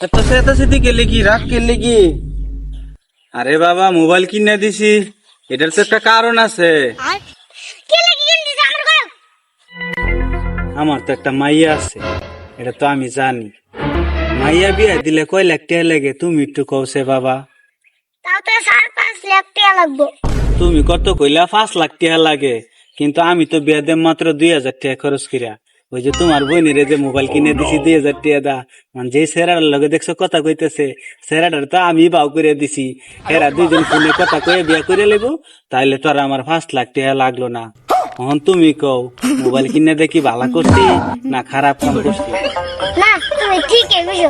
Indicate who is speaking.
Speaker 1: এত চেতাচেতি কেলে কি, রাগ কেলে কি? আরে বাবা, মোবাইল কিনে দিছি, এটার তো একটা কারণ আছে। আমার তো একটা মাইয়া আছে, এটা তো আমি জানি। মাইয়া বিয়া দিলে কয় লাখ টাকা লাগে তুমি একটু কওছে বাবা।
Speaker 2: তাও তো 4-5 লাখ টাকা লাগবে।
Speaker 1: তুমি কত কইলা 5 লাখ টাকা লাগে, কিন্তু আমি তো বিয়া দেব মাত্র 2,000 টাকা খরচ করিয়া। ওই যে তোমার বোনের যে মোবাইল কিনে দিছি 2,000 টাকা দা, মানে যে সেরার লগে দেখছো কথা কইতেছে, সেরাটার তো আমি বাউ করে দিছি। এরা দুইজন ফোনে কথা কয়ে বিয়া করে লেবো, তাইলে তো আর আমার 5 লাখ টাকা লাগলো না। এখন তুমি কও, মোবাইল কিনে দেখি ভালো করছি না খারাপ কাম করছি?
Speaker 2: না, তুমি ঠিকই বুঝো।